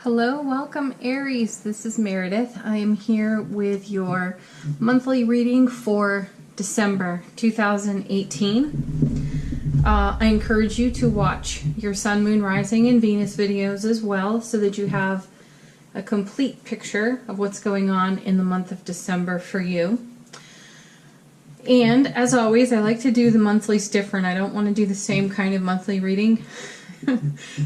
Hello, welcome Aries. This is Meredith. I am here with your monthly reading for December 2018. I encourage you to watch your Sun, Moon, Rising, and Venus videos as well so that you have a complete picture of what's going on in the month of December for you. And as always, I like to do the monthlies different. I don't want to do the same kind of monthly reading.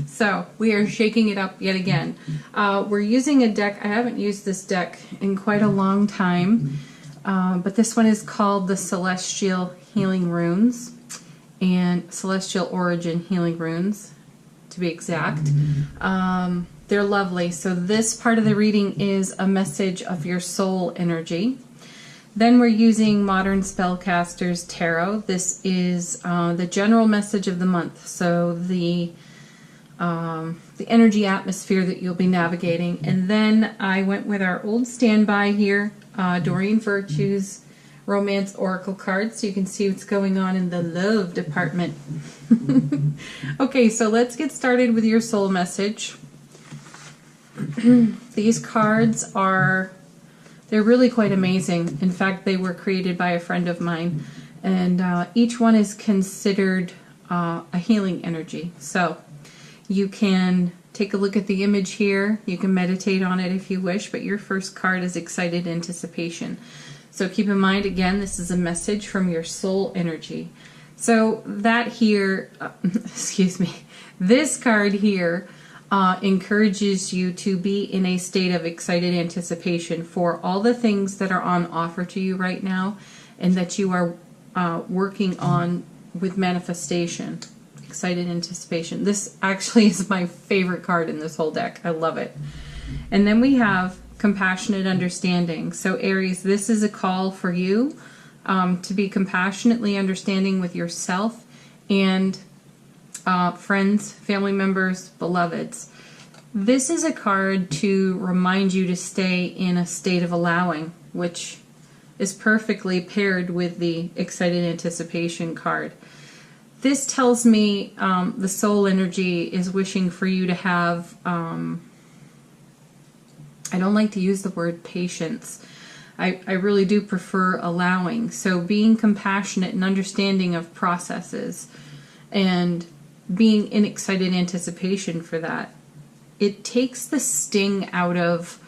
So we are shaking it up yet again. We're using a deck. I haven't used this deck in quite a long time, but this one is called the Celestial Healing Runes and Celestial Origin Healing Runes, to be exact. They're lovely. So this part of the reading is a message of your soul energy. Then we're using Modern Spellcasters Tarot. This is the general message of the month. So the energy atmosphere that you'll be navigating. And then I went with our old standby here, Doreen Virtue's Romance Oracle cards, so you can see what's going on in the love department. Okay, so let's get started with your soul message. These cards they're really quite amazing. In fact, they were created by a friend of mine, and each one is considered a healing energy. So you can take a look at the image here. You can meditate on it if you wish, but your first card is Excited Anticipation. So keep in mind, again, this is a message from your soul energy. So that here, excuse me, this card here encourages you to be in a state of excited anticipation for all the things that are on offer to you right now and that you are working on with manifestation. Excited anticipation. This actually is my favorite card in this whole deck. I love it. And then we have compassionate understanding. So Aries, this is a call for you to be compassionately understanding with yourself and friends, family members, beloveds. This is a card to remind you to stay in a state of allowing, which is perfectly paired with the excited anticipation card. This tells me the soul energy is wishing for you to have, I don't like to use the word patience. I really do prefer allowing. So being compassionate and understanding of processes and being in excited anticipation for that. It takes the sting out of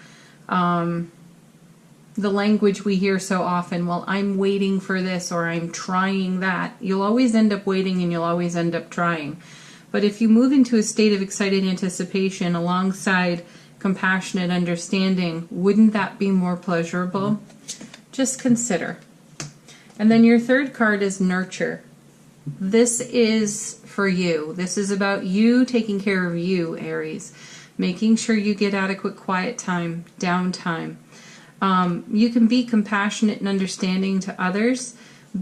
the language we hear so often. Well, I'm waiting for this or I'm trying that. You'll always end up waiting and you'll always end up trying. But if you move into a state of excited anticipation alongside compassionate understanding, wouldn't that be more pleasurable? Just consider. And then your third card is Nurture. This is for you. This is about you taking care of you, Aries. Making sure you get adequate quiet time, downtime. You can be compassionate and understanding to others.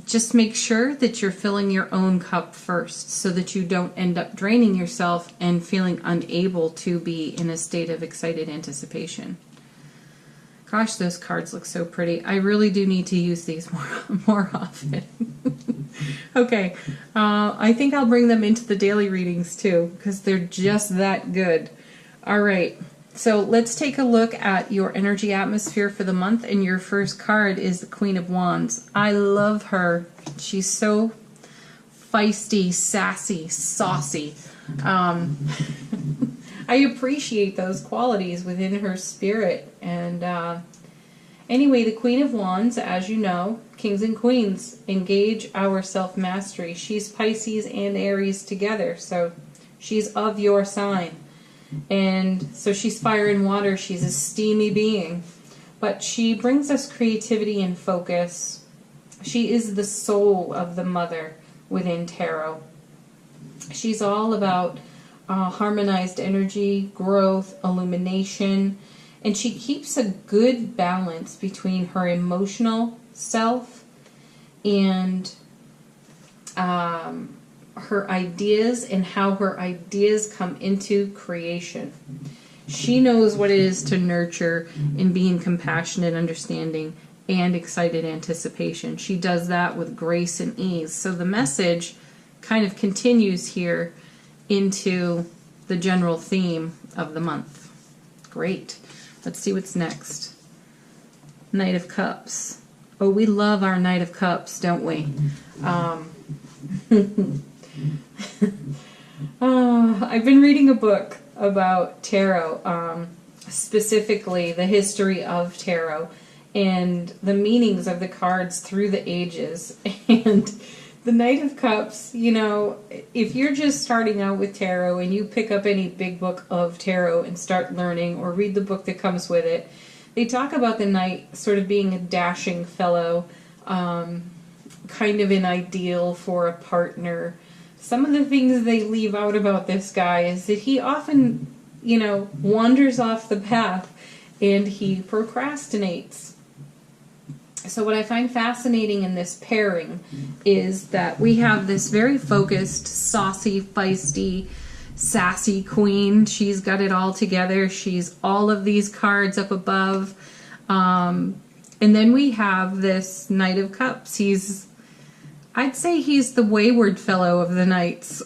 Just make sure that you're filling your own cup first so that you don't end up draining yourself and feeling unable to be in a state of excited anticipation. Gosh, those cards look so pretty. I really do need to use these more often. Okay, I think I'll bring them into the daily readings too because they're just that good. All right. So let's take a look at your energy atmosphere for the month, and your first card is the Queen of Wands. I love her. She's so feisty, sassy, saucy. I appreciate those qualities within her spirit. And anyway, the Queen of Wands, as you know, kings and queens, engage our self-mastery. She's Pisces and Aries together, so she's of your sign. And so she's fire and water. She's a steamy being. But she brings us creativity and focus. She is the soul of the mother within tarot. She's all about harmonized energy, growth, illumination. And she keeps a good balance between her emotional self and her ideas and how her ideas come into creation. She knows what it is to nurture in being compassionate, understanding, and excited anticipation. She does that with grace and ease. So the message kind of continues here into the general theme of the month. Great. Let's see what's next. Knight of Cups. Oh, we love our Knight of Cups, don't we? I've been reading a book about tarot, specifically the history of tarot and the meanings of the cards through the ages. And the Knight of Cups, you know, if you're just starting out with tarot and you pick up any big book of tarot and start learning or read the book that comes with it, they talk about the Knight sort of being a dashing fellow, kind of an ideal for a partner. Some of the things they leave out about this guy is that he often, you know, wanders off the path and he procrastinates. So what I find fascinating in this pairing is that we have this very focused, saucy, feisty, sassy queen. She's got it all together. She's all of these cards up above. And then we have this Knight of Cups. I'd say he's the wayward fellow of the knights.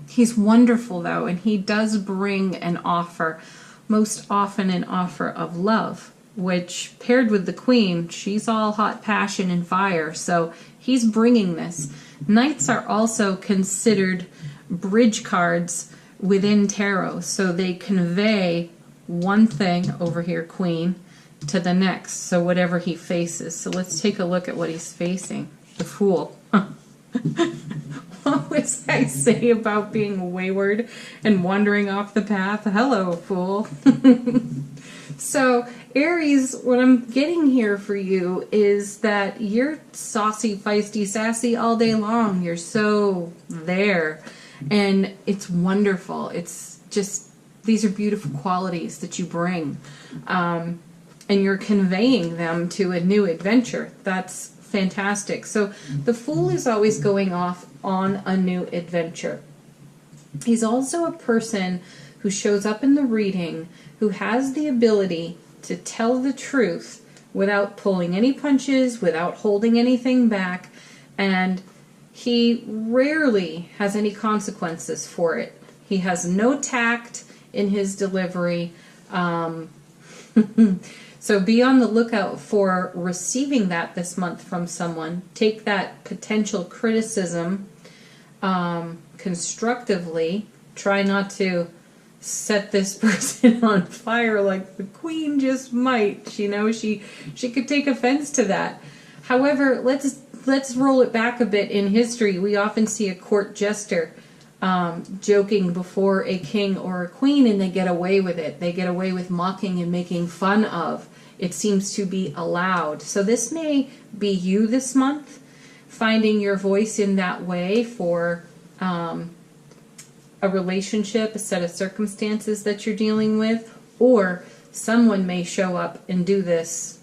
He's wonderful, though, and he does bring an offer, most often an offer of love, which paired with the queen, she's all hot passion and fire, so he's bringing this. Knights are also considered bridge cards within tarot, so they convey one thing, over here, queen, to the next, so whatever he faces. So let's take a look at what he's facing. The Fool. What was I say about being wayward and wandering off the path? Hello, Fool. So, Aries, what I'm getting here for you is that you're saucy, feisty, sassy all day long. You're so there. And it's wonderful. It's just, these are beautiful qualities that you bring. And you're conveying them to a new adventure. That's fantastic. So the Fool is always going off on a new adventure. He's also a person who shows up in the reading who has the ability to tell the truth without pulling any punches, without holding anything back, and he rarely has any consequences for it. He has no tact in his delivery. So be on the lookout for receiving that this month from someone. Take that potential criticism constructively. Try not to set this person on fire like the queen just might. You know, she could take offense to that. However, let's roll it back a bit in history. We often see a court jester joking before a king or a queen, and they get away with it. They get away with mocking and making fun of. It seems to be allowed. So this may be you this month, finding your voice in that way for a relationship, a set of circumstances that you're dealing with, or someone may show up and do this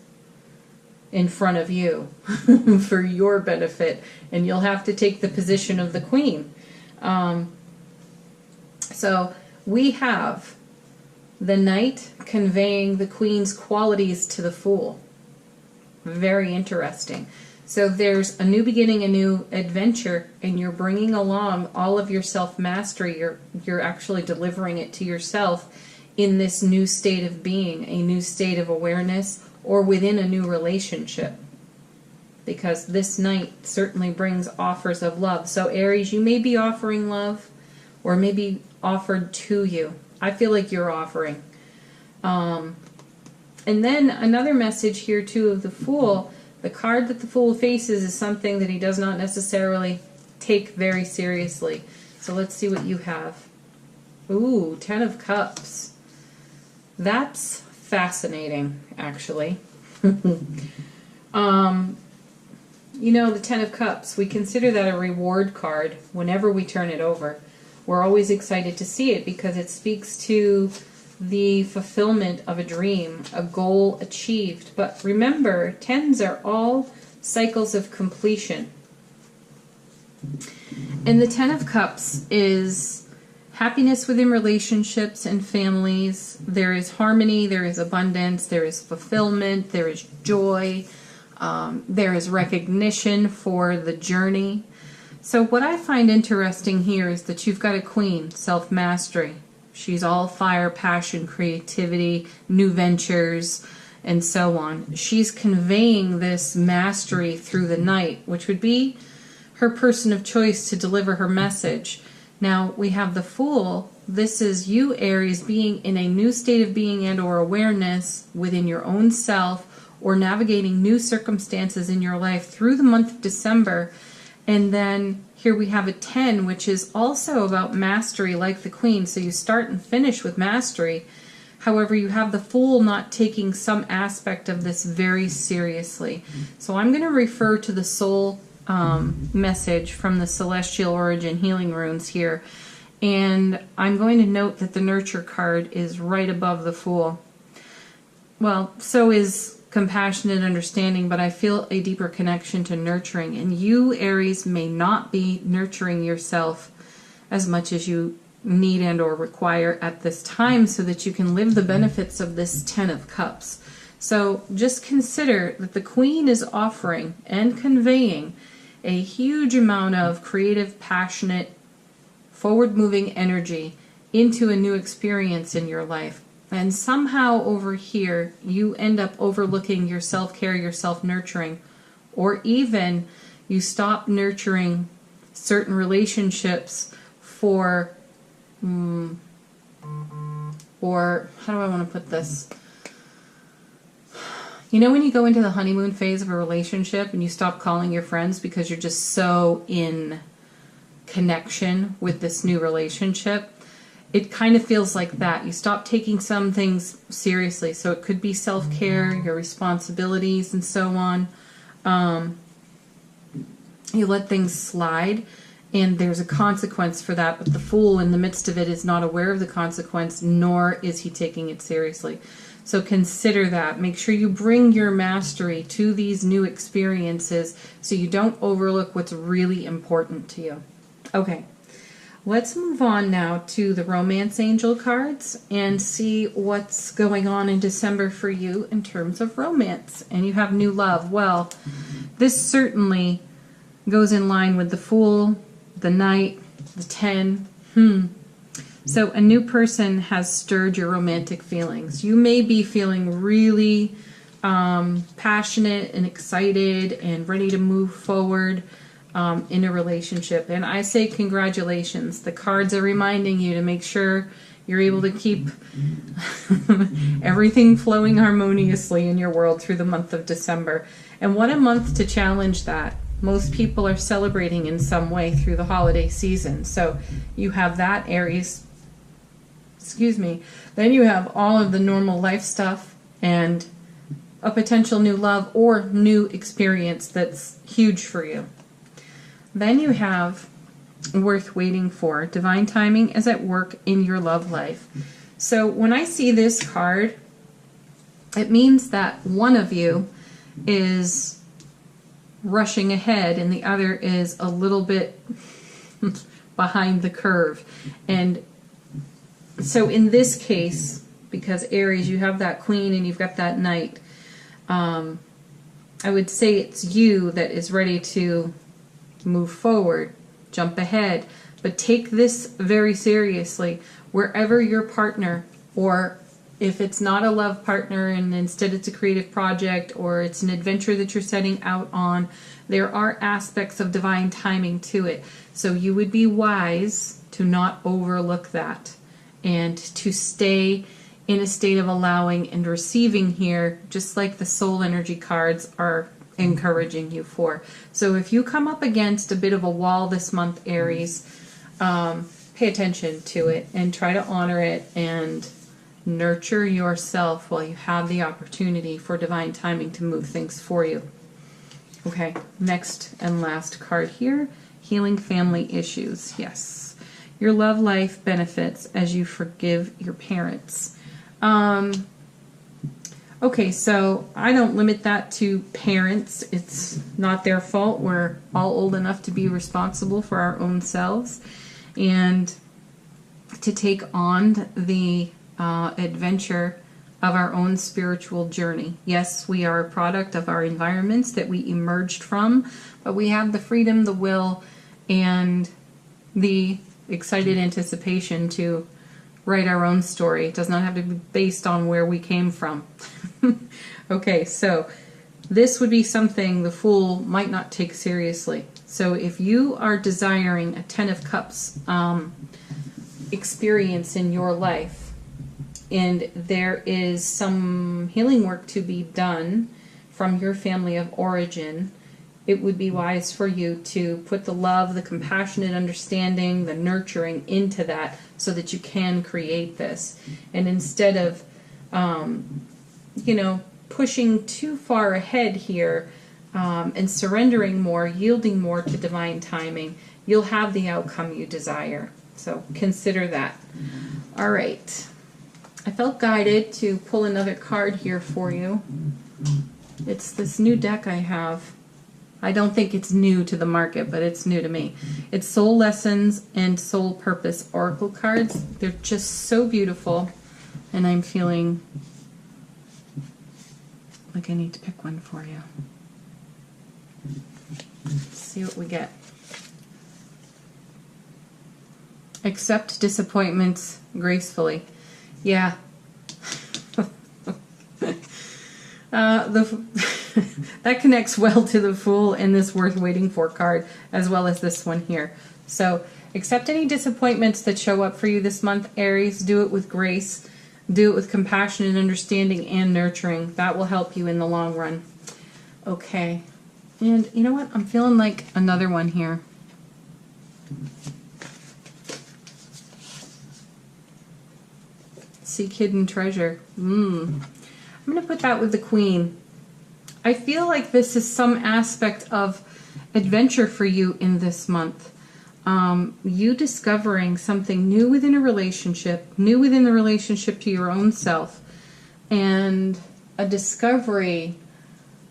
in front of you for your benefit, and you'll have to take the position of the queen. So we have the Knight conveying the Queen's qualities to the Fool. Very interesting. So there's a new beginning, a new adventure, and you're bringing along all of your self-mastery. You're actually delivering it to yourself in this new state of being, a new state of awareness, or within a new relationship. Because this Knight certainly brings offers of love. So Aries, you may be offering love, or maybe offered to you. I feel like you're offering. And then another message here too of the Fool. The card that the Fool faces is something that he does not necessarily take very seriously. So let's see what you have. Ooh, Ten of Cups. That's fascinating, actually. You know, the Ten of Cups, we consider that a reward card whenever we turn it over. We're always excited to see it because it speaks to the fulfillment of a dream, a goal achieved. But remember, tens are all cycles of completion. And the Ten of Cups is happiness within relationships and families. There is harmony, there is abundance, there is fulfillment, there is joy, there is recognition for the journey. So what I find interesting here is that you've got a queen, self-mastery. She's all fire, passion, creativity, new ventures, and so on. She's conveying this mastery through the night, which would be her person of choice to deliver her message. Now, we have the Fool. This is you, Aries, being in a new state of being and or awareness within your own self, or navigating new circumstances in your life through the month of December. And then here we have a 10, which is also about mastery, like the Queen. So you start and finish with mastery. However, you have the Fool not taking some aspect of this very seriously. So I'm going to refer to the soul message from the Celestial Origin Healing Runes here. And I'm going to note that the Nurture card is right above the Fool. Well, so is Compassionate Understanding, but I feel a deeper connection to nurturing. And you, Aries, may not be nurturing yourself as much as you need and or require at this time so that you can live the benefits of this 10 of Cups. So just consider that the Queen is offering and conveying a huge amount of creative, passionate, forward-moving energy into a new experience in your life. And somehow over here, you end up overlooking your self-care, your self-nurturing, or even you stop nurturing certain relationships for, or how do I want to put this? You know when you go into the honeymoon phase of a relationship and you stop calling your friends because you're just so in connection with this new relationship? It kind of feels like that. You stop taking some things seriously. So it could be self-care, your responsibilities, and so on. You let things slide, and there's a consequence for that. But the Fool in the midst of it is not aware of the consequence, nor is he taking it seriously. So consider that. Make sure you bring your mastery to these new experiences so you don't overlook what's really important to you. Okay, let's move on now to the Romance Angel cards and see what's going on in December for you in terms of romance. And you have new love. Well, this certainly goes in line with the Fool, the Knight, the 10. So a new person has stirred your romantic feelings. You may be feeling really passionate and excited and ready to move forward in a relationship. And I say congratulations. The cards are reminding you to make sure you're able to keep everything flowing harmoniously in your world through the month of December. And what a month to challenge that. Most people are celebrating in some way through the holiday season. So you have that, Aries. Excuse me. Then you have all of the normal life stuff and a potential new love or new experience that's huge for you. Then you have Worth Waiting For. Divine timing is at work in your love life. So when I see this card, it means that one of you is rushing ahead and the other is a little bit behind the curve. And so in this case, because Aries, you have that Queen and you've got that Knight, I would say it's you that is ready to move forward, jump ahead, but take this very seriously. Wherever your partner, or if it's not a love partner and instead it's a creative project or it's an adventure that you're setting out on, there are aspects of divine timing to it. So you would be wise to not overlook that and to stay in a state of allowing and receiving here, just like the soul energy cards are encouraging you for. So if you come up against a bit of a wall this month, Aries, pay attention to it and try to honor it and nurture yourself while you have the opportunity for divine timing to move things for you. Okay, next and last card here, Healing Family Issues. Yes. Your love life benefits as you forgive your parents. Okay, so I don't limit that to parents. It's not their fault. We're all old enough to be responsible for our own selves and to take on the adventure of our own spiritual journey. Yes, we are a product of our environments that we emerged from, but we have the freedom, the will, and the excited anticipation to write our own story. It does not have to be based on where we came from. Okay, so this would be something the Fool might not take seriously. So if you are desiring a Ten of Cups experience in your life, and there is some healing work to be done from your family of origin, it would be wise for you to put the love, the compassionate understanding, the nurturing into that so that you can create this. And instead of, pushing too far ahead here and surrendering more, yielding more to divine timing, you'll have the outcome you desire. So consider that. All right. I felt guided to pull another card here for you. It's this new deck I have. I don't think it's new to the market, but it's new to me. It's Soul Lessons and Soul Purpose Oracle cards. They're just so beautiful, and I'm feeling like I need to pick one for you. Let's see what we get. Accept disappointments gracefully. Yeah. That connects well to the Fool and this Worth Waiting For card, as well as this one here. So accept any disappointments that show up for you this month, Aries. Do it with grace. Do it with compassion and understanding and nurturing. That will help you in the long run. Okay. And you know what? I'm feeling like another one here. Seek hidden treasure. I'm going to put that with the Queen. I feel like this is some aspect of adventure for you in this month. You discovering something new within a relationship, new within the relationship to your own self, and a discovery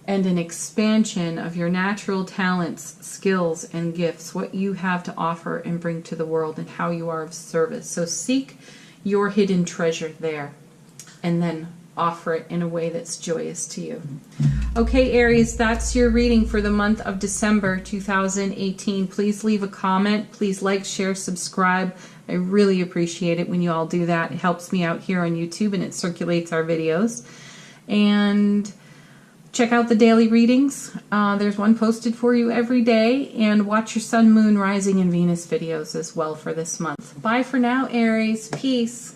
and an expansion of your natural talents, skills, and gifts, what you have to offer and bring to the world, and how you are of service. So seek your hidden treasure there, and then offer it in a way that's joyous to you. Okay, Aries, that's your reading for the month of December 2018. Please leave a comment. Please like, share, subscribe. I really appreciate it when you all do that. It helps me out here on YouTube, and it circulates our videos. And check out the daily readings. There's one posted for you every day. And watch your Sun, Moon, Rising, and Venus videos as well for this month. Bye for now, Aries. Peace.